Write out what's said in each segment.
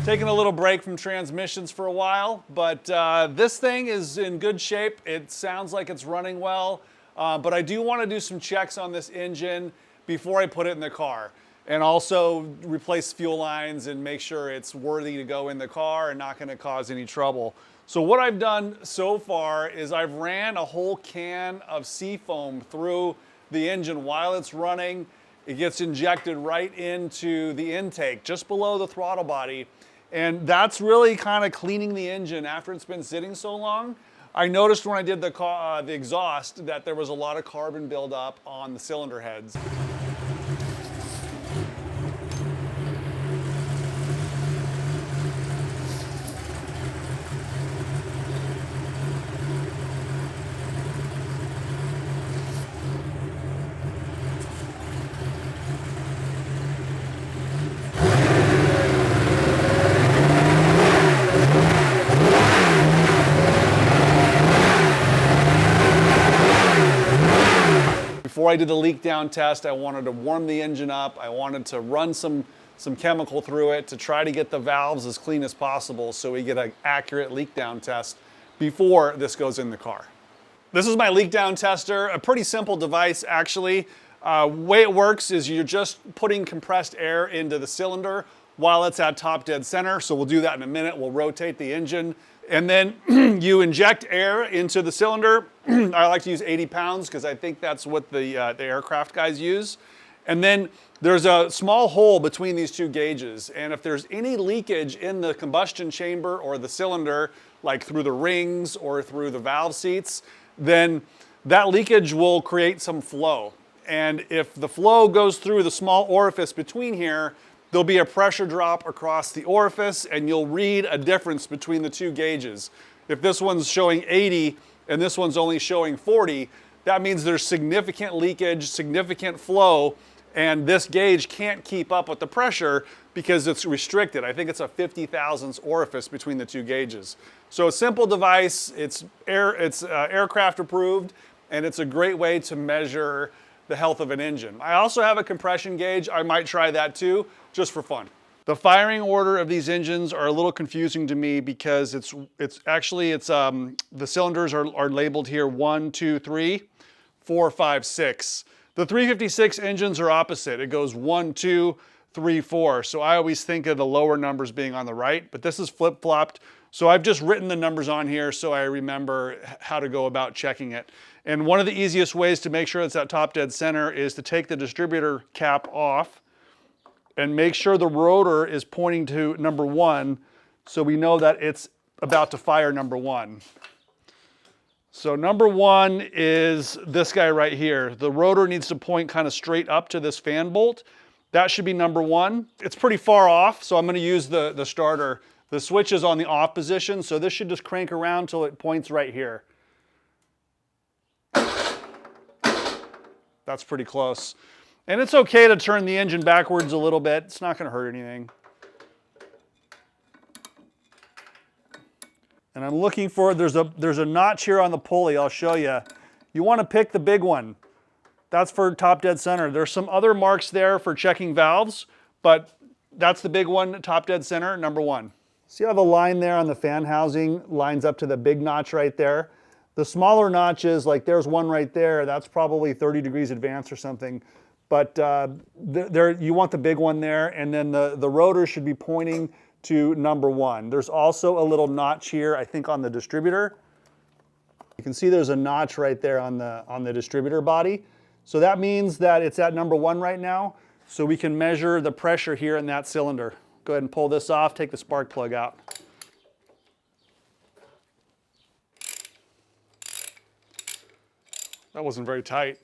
Taking a little break from transmissions for a while, but this thing is in good shape. It sounds like it's running well, but I do want to do some checks on this engine before I put it in the car, and also replace fuel lines and make sure it's worthy to go in the car and not going to cause any trouble. So what I've done so far is I've ran a whole can of SeaFoam through the engine while it's running. It gets injected right into the intake just below the throttle body. And that's really kind of cleaning the engine after it's been sitting so long. I noticed when I did the exhaust that there was a lot of carbon buildup on the cylinder heads. Before I did the leak down test, I wanted to warm the engine up. I wanted to run some chemical through it to try to get the valves as clean as possible so we get an accurate leak down test before this goes in the car. This is my leak down tester, a pretty simple device actually. Way it works is you're just putting compressed air into the cylinder while it's at top dead center. So we'll do that in a minute. We'll rotate the engine. And then you inject air into the cylinder. I like to use 80 pounds because I think that's what the aircraft guys use. And then there's a small hole between these two gauges. And if there's any leakage in the combustion chamber or the cylinder, like through the rings or through the valve seats, then that leakage will create some flow. And if the flow goes through the small orifice between here, there'll be a pressure drop across the orifice and you'll read a difference between the two gauges. If this one's showing 80 and this one's only showing 40, that means there's significant leakage, significant flow, and this gauge can't keep up with the pressure because it's restricted. I think it's a 50 thousandths orifice between the two gauges. So a simple device, it's aircraft approved, and it's a great way to measure the health of an engine. I also have a compression gauge. I might try that too, just for fun. The firing order of these engines are a little confusing to me because the cylinders are labeled here 1, 2, 3, 4, 5, 6. The 356 engines are opposite. It goes 1, 2, 3, 4. So I always think of the lower numbers being on the right, but this is flip-flopped. So I've just written the numbers on here so I remember how to go about checking it. And one of the easiest ways to make sure it's at top dead center is to take the distributor cap off and make sure the rotor is pointing to number 1 so we know that it's about to fire number 1. So number 1 is this guy right here. The rotor needs to point kind of straight up to this fan bolt. That should be number 1. It's pretty far off, so I'm going to use the starter. The switch is on the off position, so this should just crank around till it points right here. That's pretty close. And it's okay to turn the engine backwards a little bit. It's not going to hurt anything. And I'm looking for, there's a notch here on the pulley, I'll show you. You want to pick the big one. That's for top dead center. There's some other marks there for checking valves, but that's the big one, top dead center, number 1. See how the line there on the fan housing lines up to the big notch right there? The smaller notches, like there's one right there, that's probably 30 degrees advanced or something. But you want the big one there, and then the rotor should be pointing to number 1. There's also a little notch here, I think on the distributor. You can see there's a notch right there on the distributor body. So that means that it's at number 1 right now, so we can measure the pressure here in that cylinder. Go ahead and pull this off, take the spark plug out. That wasn't very tight.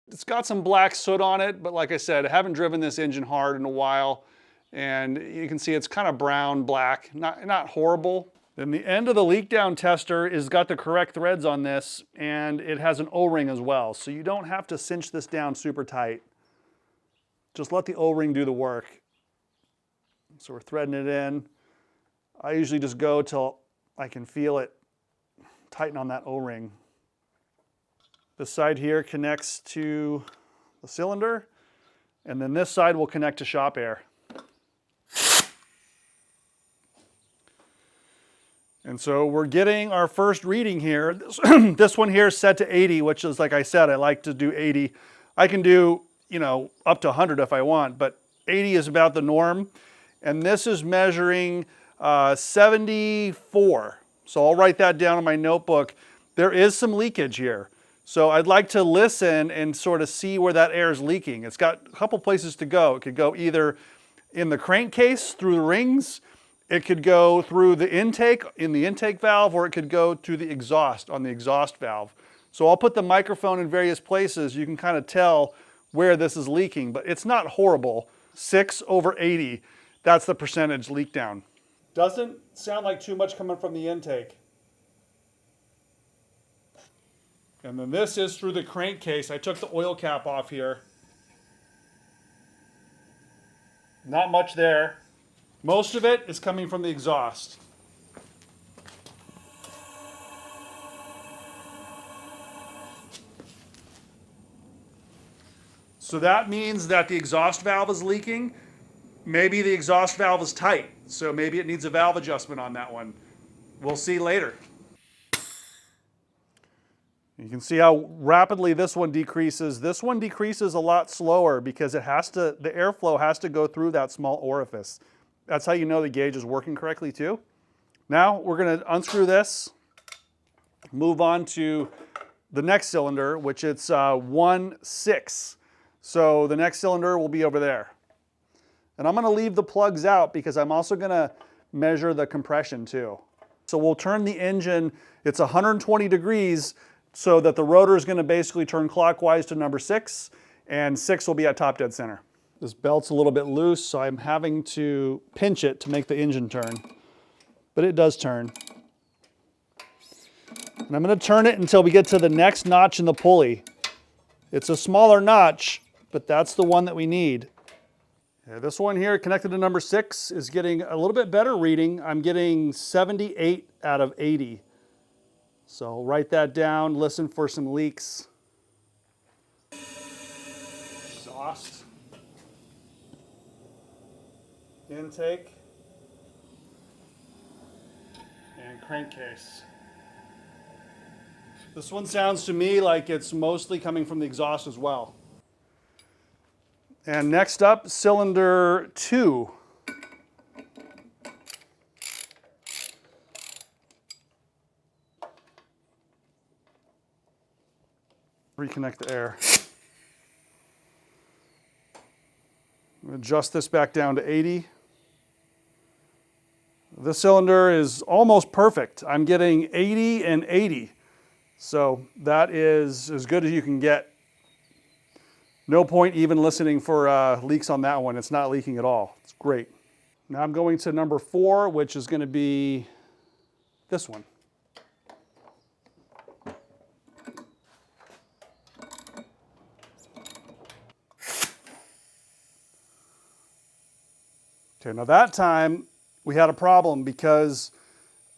It's got some black soot on it, but like I said, I haven't driven this engine hard in a while, and you can see it's kind of brown, black, not horrible. Then the end of the leak down tester is got the correct threads on this, and it has an O-ring as well, so you don't have to cinch this down super tight. Just let the O-ring do the work. So we're threading it in. I usually just go till I can feel it tighten on that O-ring. This side here connects to the cylinder. And then this side will connect to shop air. And so we're getting our first reading here. This one here is set to 80, which is, like I said, I like to do 80. I can do, you know, up to 100 if I want, but 80 is about the norm. And this is measuring 74. So I'll write that down in my notebook. There is some leakage here. So I'd like to listen and sort of see where that air is leaking. It's got a couple places to go. It could go either in the crankcase through the rings, it could go through the intake in the intake valve, or it could go to the exhaust on the exhaust valve. So I'll put the microphone in various places. You can kind of tell where this is leaking, but it's not horrible. 6/80, that's the percentage leak down. Doesn't sound like too much coming from the intake. And then this is through the crankcase. I took the oil cap off here. Not much there. Most of it is coming from the exhaust. So that means that the exhaust valve is leaking. Maybe the exhaust valve is tight, so maybe it needs a valve adjustment on that one. We'll see later. You can see how rapidly this one decreases. This one decreases a lot slower because it has to, the airflow has to go through that small orifice. That's how you know the gauge is working correctly too. Now we're going to unscrew this, move on to the next cylinder, which it's 1/6. So the next cylinder will be over there. And I'm going to leave the plugs out because I'm also going to measure the compression too. So we'll turn the engine, it's 120 degrees, so that the rotor is going to basically turn clockwise to number 6, and 6 will be at top dead center. This belt's a little bit loose, so I'm having to pinch it to make the engine turn. But it does turn. And I'm going to turn it until we get to the next notch in the pulley. It's a smaller notch, but that's the one that we need. Yeah, this one here connected to number 6 is getting a little bit better reading. I'm getting 78 out of 80. So write that down, listen for some leaks. Exhaust. Intake. And crankcase. This one sounds to me like it's mostly coming from the exhaust as well. And next up, cylinder 2. Reconnect the air. Adjust this back down to 80. This cylinder is almost perfect. I'm getting 80 and 80. So that is as good as you can get. No point even listening for leaks on that one. It's not leaking at all. It's great. Now I'm going to number 4, which is going to be this one. Okay, now that time we had a problem because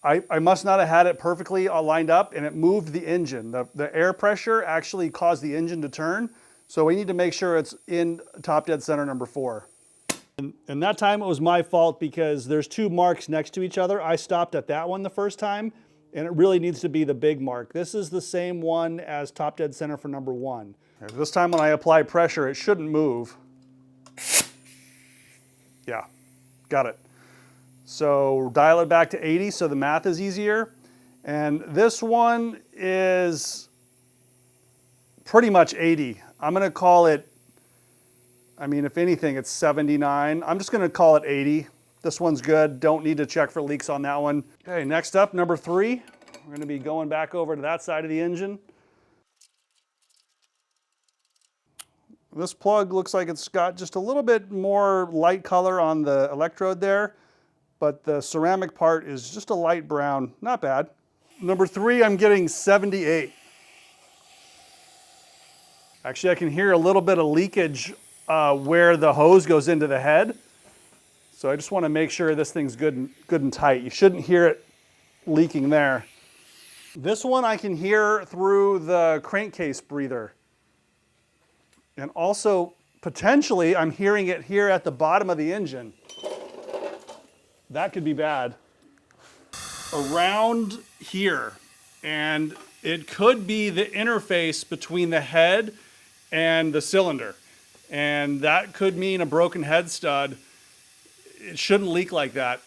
I must not have had it perfectly all lined up, and it moved the engine. The air pressure actually caused the engine to turn, so we need to make sure it's in top dead center number 4. And that time it was my fault because there's 2 marks next to each other. I stopped at that one the first time, and it really needs to be the big mark. This is the same one as top dead center for number 1. Okay, this time when I apply pressure, it shouldn't move. Yeah, got it. So dial it back to 80 so the math is easier. And this one is pretty much 80. I'm going to call it, I mean, if anything, it's 79. I'm just going to call it 80. This one's good. Don't need to check for leaks on that one. Okay, next up, number 3. We're going to be going back over to that side of the engine. This plug looks like it's got just a little bit more light color on the electrode there, but the ceramic part is just a light brown. Not bad. Number 3, I'm getting 78. Actually, I can hear a little bit of leakage where the hose goes into the head. So I just want to make sure this thing's good and tight. You shouldn't hear it leaking there. This one I can hear through the crankcase breather. And also Potentially, I'm hearing it here at the bottom of the engine. That could be bad. Around here, and it could be the interface between the head and the cylinder. And that could mean a broken head stud. It shouldn't leak like that.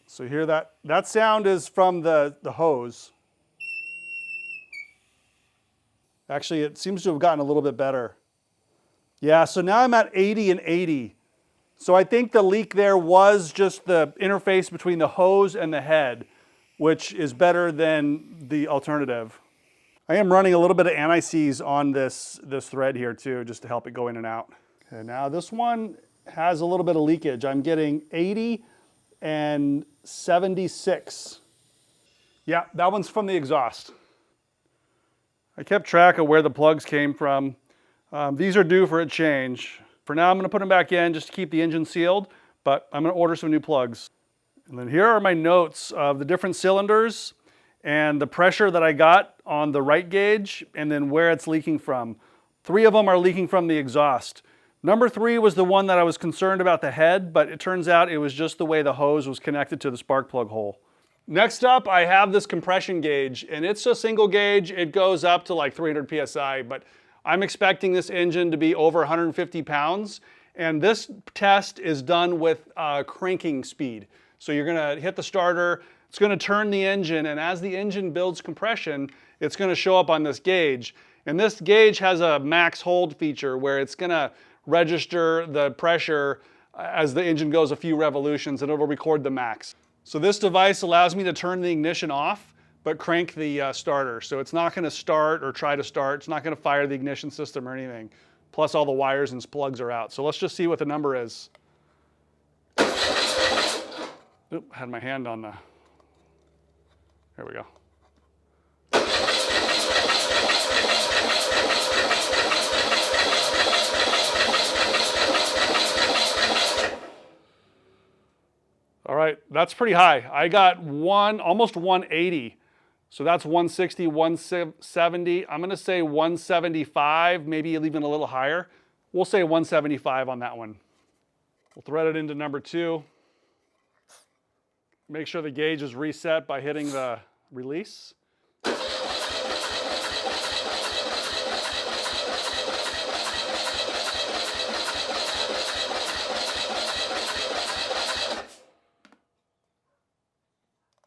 So you hear that? That sound is from the hose. Actually, it seems to have gotten a little bit better. Yeah, so now I'm at 80 and 80. So I think the leak there was just the interface between the hose and the head, which is better than the alternative. I am running a little bit of anti-seize on this thread here too, just to help it go in and out. Okay, now this one has a little bit of leakage. I'm getting 80 and 76. Yeah, that one's from the exhaust. I kept track of where the plugs came from. These are due for a change. For now, I'm going to put them back in just to keep the engine sealed, but I'm going to order some new plugs. And then here are my notes of the different cylinders and the pressure that I got on the right gauge and then where it's leaking from. 3 of them are leaking from the exhaust. Number 3 was the one that I was concerned about the head, but it turns out it was just the way the hose was connected to the spark plug hole. Next up, I have this compression gauge, and it's a single gauge. It goes up to like 300 PSI, but I'm expecting this engine to be over 150 pounds, and this test is done with cranking speed. So you're gonna hit the starter, it's gonna turn the engine, and as the engine builds compression, it's gonna show up on this gauge. And this gauge has a max hold feature where it's gonna register the pressure as the engine goes a few revolutions, and it'll record the max. So this device allows me to turn the ignition off, but crank the starter. So it's not gonna start or try to start. It's not gonna fire the ignition system or anything. Plus all the wires and plugs are out. So let's just see what the number is. Oop, I had my hand on the, there we go. All right, that's pretty high. I got almost 180. So that's 160, 170. I'm gonna say 175, maybe even a little higher. We'll say 175 on that one. We'll thread it into number 2. Make sure the gauge is reset by hitting the release.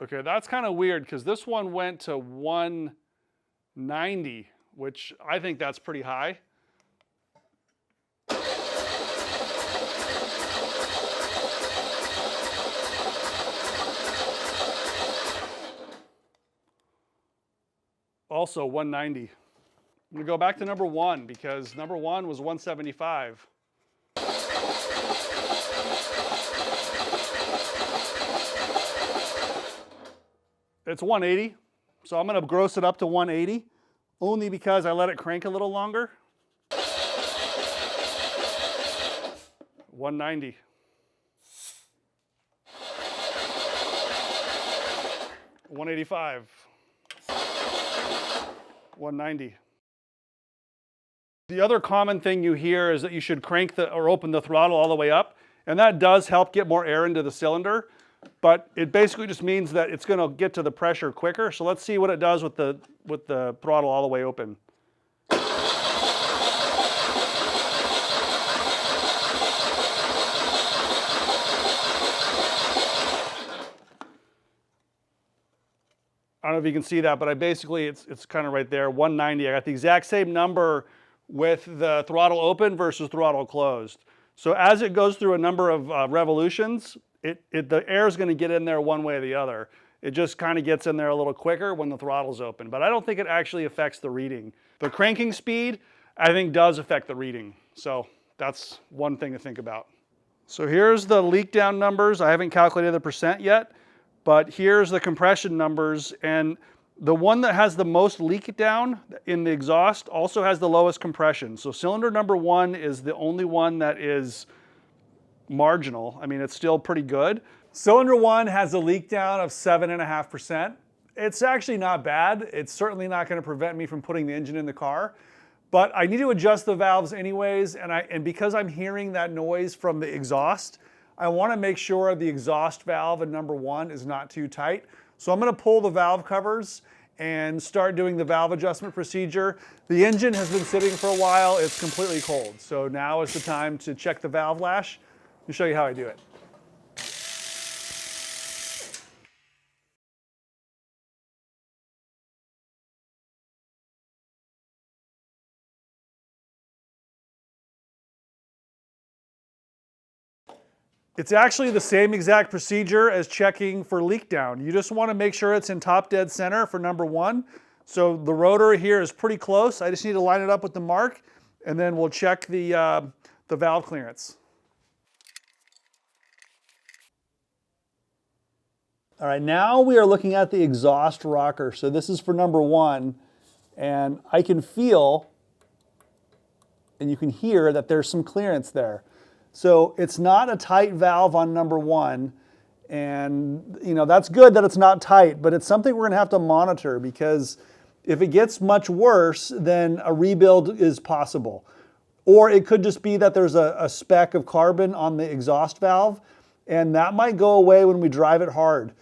Okay, that's kind of weird because this one went to 190, which I think that's pretty high. Also 190. I'm gonna go back to number 1 because number 1 was 175. It's 180, so I'm gonna gross it up to 180, only because I let it crank a little longer. 190. 185. 190. The other common thing you hear is that you should crank or open the throttle all the way up, and that does help get more air into the cylinder. But it basically just means that it's going to get to the pressure quicker. So let's see what it does with the throttle all the way open. I don't know if you can see that, but it's kind of right there, 190. I got the exact same number with the throttle open versus throttle closed. So as it goes through a number of revolutions, the air is going to get in there one way or the other. It just kind of gets in there a little quicker when the throttle's open, but I don't think it actually affects the reading. The cranking speed, I think, does affect the reading. So that's one thing to think about. So here's the leak down numbers. I haven't calculated the percent yet, but here's the compression numbers. And the one that has the most leak down in the exhaust also has the lowest compression. So cylinder number 1 is the only one that is marginal. I mean, it's still pretty good. Cylinder 1 has a leak down of 7.5%. It's actually not bad. It's certainly not going to prevent me from putting the engine in the car, But I need to adjust the valves anyways, and because I'm hearing that noise from the exhaust, I want to make sure the exhaust valve in number 1 is not too tight. So I'm going to pull the valve covers and start doing the valve adjustment procedure. The engine has been sitting for a while. It's completely cold. So now is the time to check the valve lash. Let me show you how I do it. It's actually the same exact procedure as checking for leak down. You just want to make sure it's in top dead center for number 1. So the rotor here is pretty close. I just need to line it up with the mark, and then we'll check the valve clearance. All right, now we are looking at the exhaust rocker. So this is for number 1, and I can feel and you can hear that there's some clearance there. So it's not a tight valve on number 1, and that's good that it's not tight, but it's something we're gonna have to monitor, because if it gets much worse, then a rebuild is possible. Or it could just be that there's a speck of carbon on the exhaust valve, and that might go away when we drive it hard.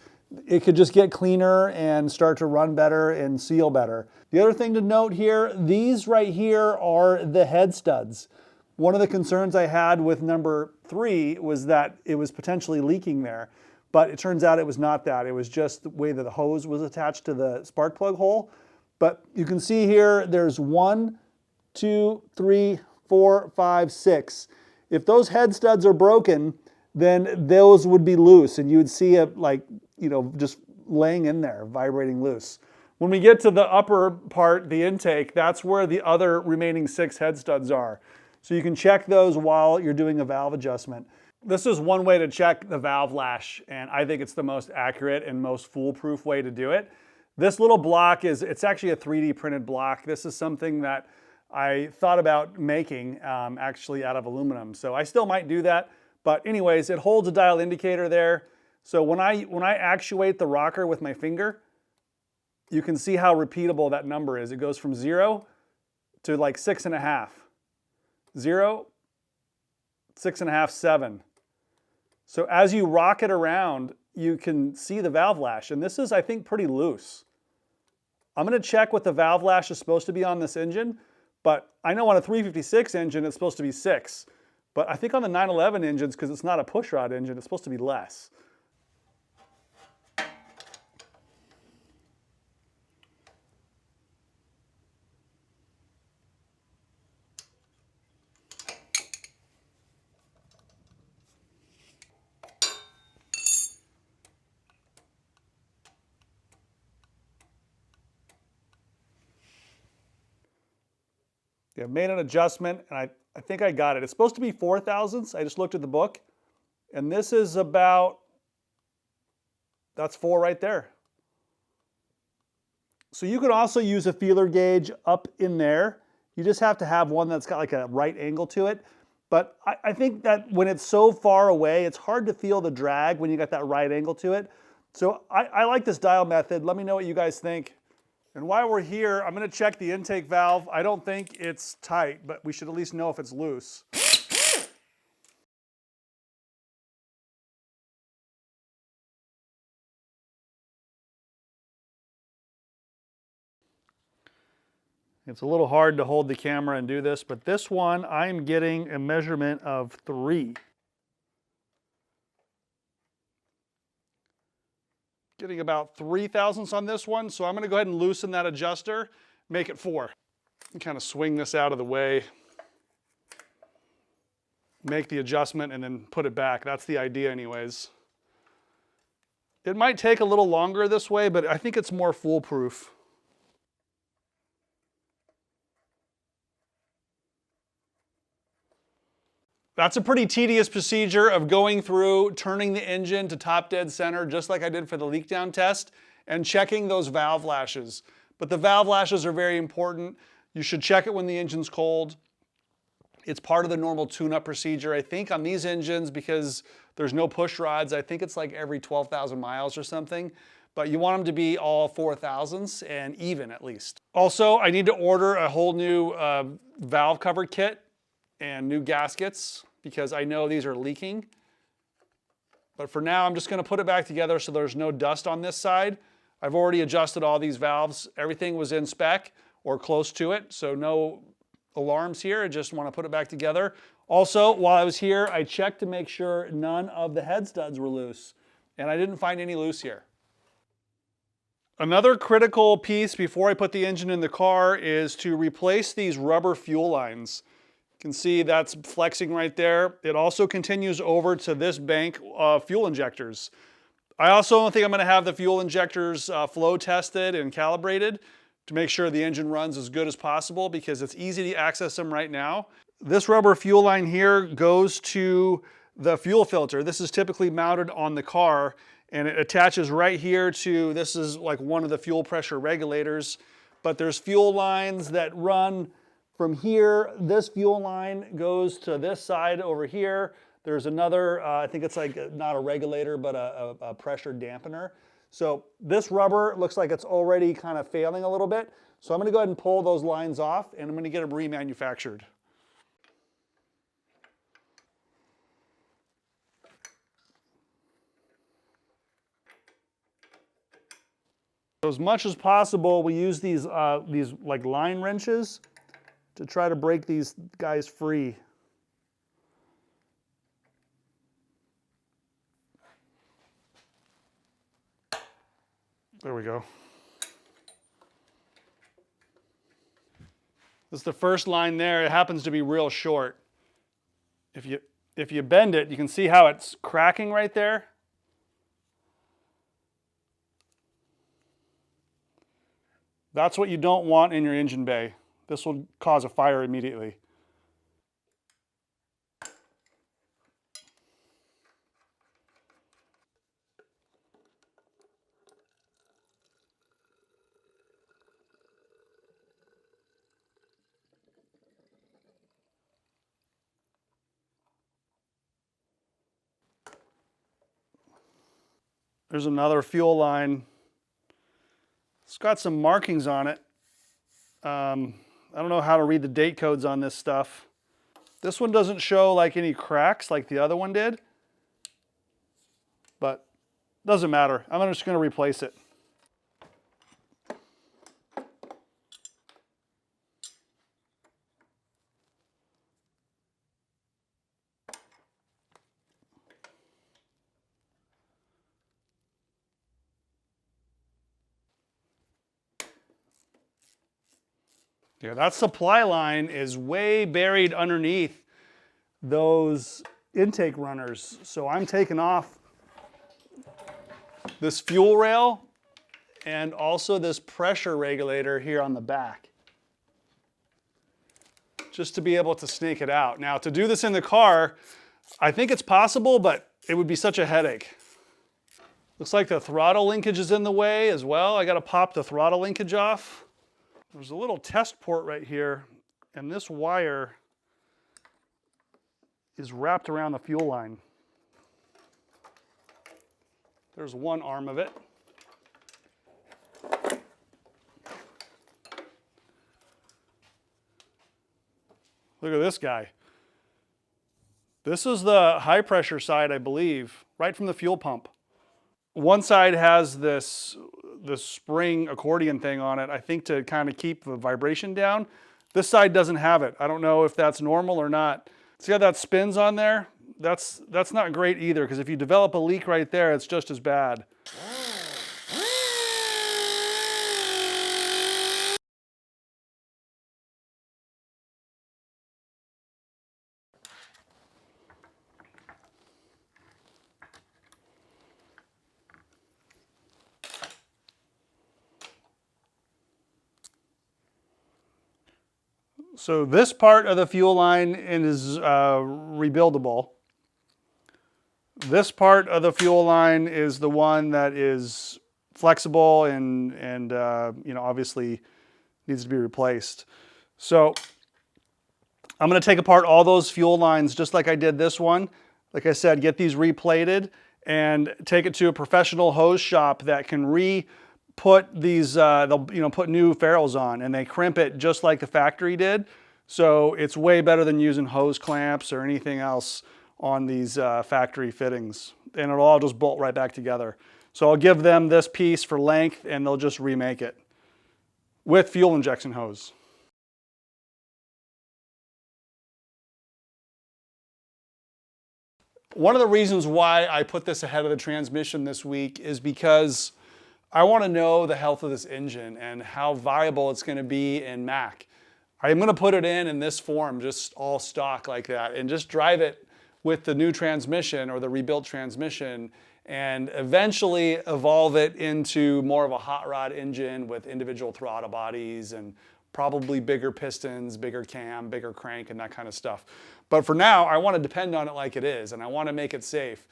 It could just get cleaner and start to run better and seal better. The other thing to note here, these right here are the head studs. One of the concerns I had with number 3 was that it was potentially leaking there, but it turns out it was not that. It was just the way that the hose was attached to the spark plug hole. But you can see here, there's 1, 2, 3, 4, 5, 6. If those head studs are broken, then those would be loose, and you would see it just laying in there, vibrating loose. When we get to the upper part, the intake, that's where the other remaining 6 head studs are. So you can check those while you're doing a valve adjustment. This is one way to check the valve lash, and I think it's the most accurate and most foolproof way to do it. This little block it's actually a 3D printed block. This is something that I thought about making actually out of aluminum. So I still might do that, but anyways, it holds a dial indicator there. So when I actuate the rocker with my finger, you can see how repeatable that number is. It goes from 0 to like 6.5. 0, 6.5, 7. So as you rock it around, you can see the valve lash, and this is, I think, pretty loose. I'm going to check what the valve lash is supposed to be on this engine, but I know on a 356 engine it's supposed to be 6. But I think on the 911 engines, because it's not a pushrod engine, it's supposed to be less. Yeah, I've made an adjustment, and I think I got it. It's supposed to be 4 thousandths. I just looked at the book, and this is about, that's 4 right there. So you could also use a feeler gauge up in there. You just have to have one that's got like a right angle to it. But I think that when it's so far away, it's hard to feel the drag when you got that right angle to it. So I like this dial method. Let me know what you guys think. And while we're here, I'm going to check the intake valve. I don't think it's tight, but we should at least know if it's loose. It's a little hard to hold the camera and do this, but this one, I'm getting a measurement of 3. Getting about 3 thousandths on this one, so I'm going to go ahead and loosen that adjuster, make it 4. And kind of swing this out of the way, make the adjustment, and then put it back. That's the idea anyways. It might take a little longer this way, but I think it's more foolproof. That's a pretty tedious procedure of going through, turning the engine to top dead center, just like I did for the leak down test, and checking those valve lashes. But the valve lashes are very important. You should check it when the engine's cold. It's part of the normal tune-up procedure. I think on these engines, because there's no push rods, I think it's like every 12,000 miles or something. but you want them to be all 4,000s and even at least. Also, I need to order a whole new valve cover kit and new gaskets because I know these are leaking. But for now, I'm just going to put it back together so there's no dust on this side. I've already adjusted all these valves. Everything was in spec or close to it, so no alarms here. I just want to put it back together. Also, while I was here, I checked to make sure none of the head studs were loose, and I didn't find any loose here. Another critical piece before I put the engine in the car is to replace these rubber fuel lines. You can see that's flexing right there. It also continues over to this bank of fuel injectors. I also don't think I'm going to have the fuel injectors flow tested and calibrated to make sure the engine runs as good as possible because it's easy to access them right now. This rubber fuel line here goes to the fuel filter. This is typically mounted on the car and it attaches right here to, this is like one of the fuel pressure regulators, but there's fuel lines that run from here. This fuel line goes to this side over here. There's another, I think it's like not a regulator, but a pressure dampener. So this rubber looks like it's already kind of failing a little bit. So I'm going to go ahead and pull those lines off and I'm going to get them remanufactured. So as much as possible, we use these like line wrenches to try to break these guys free. There we go. This is the first line there. It happens to be real short. If you bend it, you can see how it's cracking right there. That's what you don't want in your engine bay. This will cause a fire immediately. There's another fuel line. It's got some markings on it. I don't know how to read the date codes on this stuff. This one doesn't show like any cracks like the other one did, but doesn't matter. I'm just going to replace it. Yeah, that supply line is way buried underneath those intake runners. So I'm taking off this fuel rail and also this pressure regulator here on the back, just to be able to snake it out. Now, to do this in the car, I think it's possible, but it would be such a headache. Looks like the throttle linkage is in the way as well. I got to pop the throttle linkage off. There's a little test port right here, and this wire is wrapped around the fuel line. There's one arm of it. Look at this guy. This is the high pressure side, I believe, right from the fuel pump. One side has this spring accordion thing on it, I think to kind of keep the vibration down. This side doesn't have it. I don't know if that's normal or not. See how that spins on there? That's not great either, because if you develop a leak right there, it's just as bad. So this part of the fuel line is rebuildable. This part of the fuel line is the one that is flexible and you know, obviously needs to be replaced. So I'm going to take apart all those fuel lines just like I did this one. Like I said, get these replated and take it to a professional hose shop that can put these, they'll put new ferrules on, and they crimp it just like the factory did. So it's way better than using hose clamps or anything else on these factory fittings. And it'll all just bolt right back together. So I'll give them this piece for length and they'll just remake it with fuel injection hose. One of the reasons why I put this ahead of the transmission this week is because I want to know the health of this engine and how viable it's going to be in Mac. I'm going to put it in this form, just all stock like that, and just drive it with the new transmission or the rebuilt transmission, and eventually evolve it into more of a hot rod engine with individual throttle bodies and probably bigger pistons, bigger cam, bigger crank, and that kind of stuff. But for now, I want to depend on it like it is, and I want to make it safe.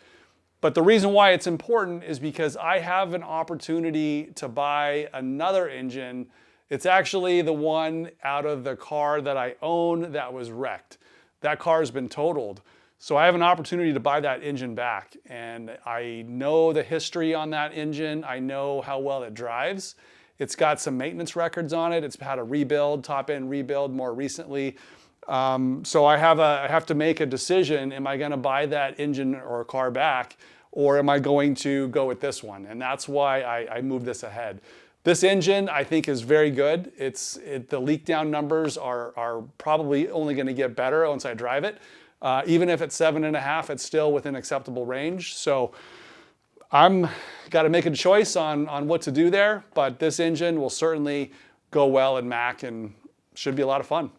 But the reason why it's important is because I have an opportunity to buy another engine. It's actually the one out of the car that I own that was wrecked. That car has been totaled. So I have an opportunity to buy that engine back. And I know the history on that engine. I know how well it drives. It's got some maintenance records on it. It's had a rebuild, top end rebuild more recently. So I have to make a decision. Am I going to buy that engine or car back, or am I going to go with this one? And that's why I moved this ahead. This engine I think is very good. The leak down numbers are probably only going to get better once I drive it. Even if it's 7.5, it's still within acceptable range. So I'm got to make a choice on what to do there, but this engine will certainly go well in Mac and should be a lot of fun.